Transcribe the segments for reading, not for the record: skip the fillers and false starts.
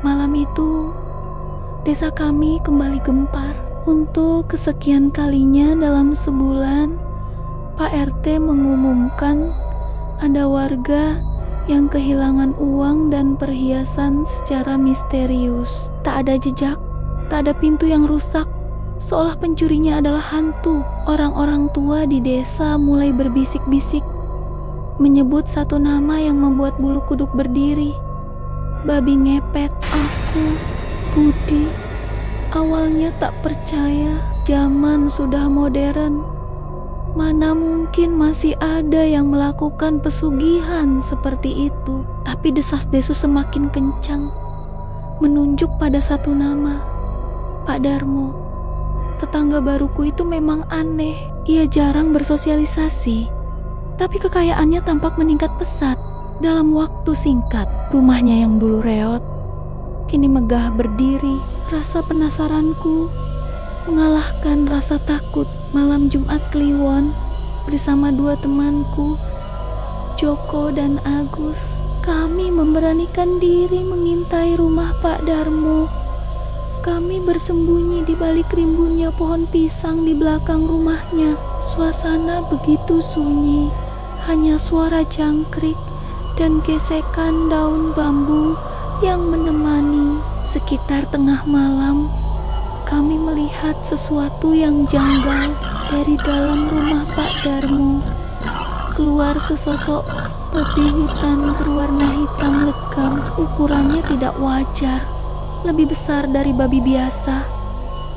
Malam itu, desa kami kembali gempar. Untuk kesekian kalinya dalam sebulan, Pak RT mengumumkan ada warga yang kehilangan uang dan perhiasan secara misterius. Tak ada jejak, tak ada pintu yang rusak, seolah pencurinya adalah hantu. Orang-orang tua di desa mulai berbisik-bisik, menyebut satu nama yang membuat bulu kuduk berdiri. Babi ngepet. Aku, Budi, awalnya tak percaya. Zaman sudah modern, mana mungkin masih ada yang melakukan pesugihan seperti itu. Tapi desas-desus semakin kencang, menunjuk pada satu nama, Pak Darmo. Tetangga baruku itu memang aneh. Ia jarang bersosialisasi, tapi kekayaannya tampak meningkat pesat. Dalam waktu singkat, rumahnya yang dulu reot kini megah berdiri. Rasa penasaranku mengalahkan rasa takut. Malam Jumat Kliwon, bersama dua temanku, Joko dan Agus, kami memberanikan diri mengintai rumah Pak Darmo. Kami bersembunyi di balik rimbunnya pohon pisang di belakang rumahnya. Suasana begitu sunyi, hanya suara jangkrik dan gesekan daun bambu yang menemani. Sekitar tengah malam, kami melihat sesuatu yang janggal. Dari dalam rumah Pak Darmo keluar sesosok babi hutan berwarna hitam legam. Ukurannya tidak wajar, lebih besar dari babi biasa,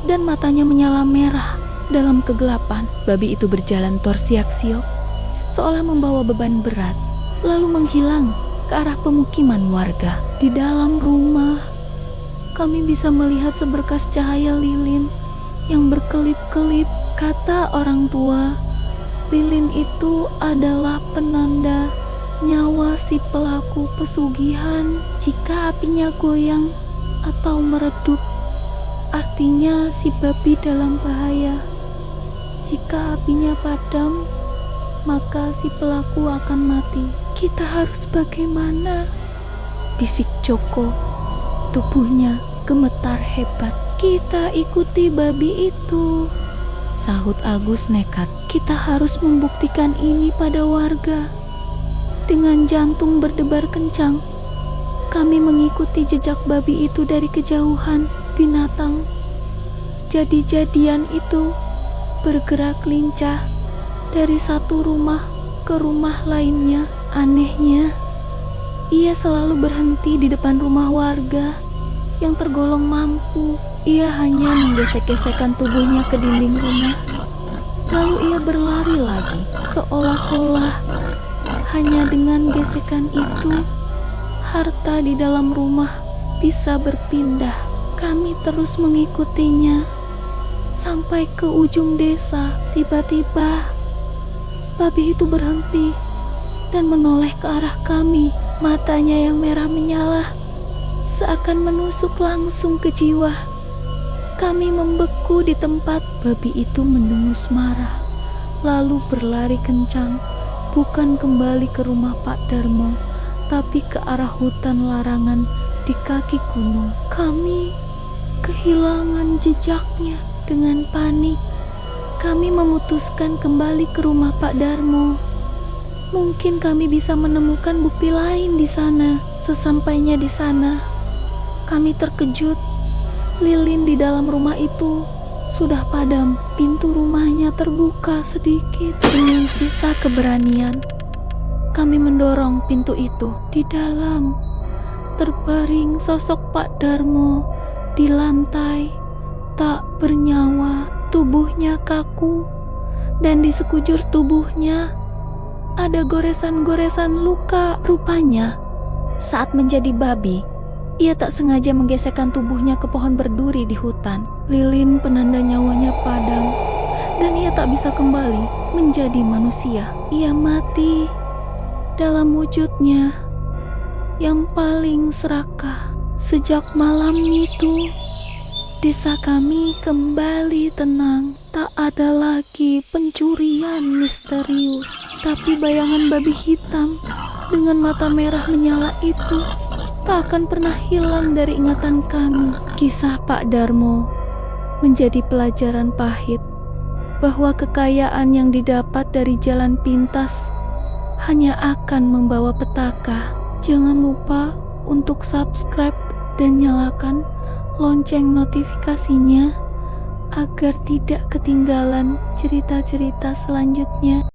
dan matanya menyala merah. Dalam kegelapan, babi itu berjalan torsiak-siok, seolah membawa beban berat, lalu menghilang ke arah pemukiman warga. Di dalam rumah, kami bisa melihat seberkas cahaya lilin yang berkelip-kelip. Kata orang tua, lilin itu adalah penanda nyawa si pelaku pesugihan. Jika apinya goyang atau meredup, artinya si babi dalam bahaya. Jika apinya padam, maka si pelaku akan mati. Kita harus bagaimana? Bisik Joko. Tubuhnya gemetar hebat. Kita ikuti babi itu, sahut Agus nekat. Kita harus membuktikan ini pada warga. Dengan jantung berdebar kencang, kami mengikuti jejak babi itu dari kejauhan. Binatang jadi-jadian itu bergerak lincah dari satu rumah ke rumah lainnya. Anehnya, ia selalu berhenti di depan rumah warga yang tergolong mampu. Ia hanya menggesek-gesekkan tubuhnya ke dinding rumah, lalu ia berlari lagi, seolah-olah hanya dengan gesekan itu harta di dalam rumah bisa berpindah. Kami terus mengikutinya sampai ke ujung desa. Tiba-tiba babi itu berhenti dan menoleh ke arah kami. Matanya yang merah menyala seakan menusuk langsung ke jiwa. Kami membeku di tempat. Babi itu mendengus marah, lalu berlari kencang, bukan kembali ke rumah Pak Darmo, tapi ke arah hutan larangan di kaki gunung. Kami kehilangan jejaknya. Dengan panik, kami memutuskan kembali ke rumah Pak Darmo. Mungkin kami bisa menemukan bukti lain di sana. Sesampainya di sana, kami terkejut. Lilin di dalam rumah itu sudah padam. Pintu rumahnya terbuka sedikit. Dengan sisa keberanian, kami mendorong pintu itu. Di dalam terbaring sosok Pak Darmo di lantai, tak bernyawa. Tubuhnya kaku, dan di sekujur tubuhnya ada goresan-goresan luka. Rupanya saat menjadi babi, ia tak sengaja menggesekkan tubuhnya ke pohon berduri di hutan. Lilin penanda nyawanya padam, dan ia tak bisa kembali menjadi manusia. Ia mati dalam wujudnya yang paling serakah. Sejak malam itu, desa kami kembali tenang. Tak ada lagi pencurian misterius, tapi bayangan babi hitam dengan mata merah menyala itu tak akan pernah hilang dari ingatan kami. Kisah Pak Darmo menjadi pelajaran pahit bahwa kekayaan yang didapat dari jalan pintas hanya akan membawa petaka. Jangan lupa untuk subscribe dan nyalakan lonceng notifikasinya agar tidak ketinggalan cerita-cerita selanjutnya.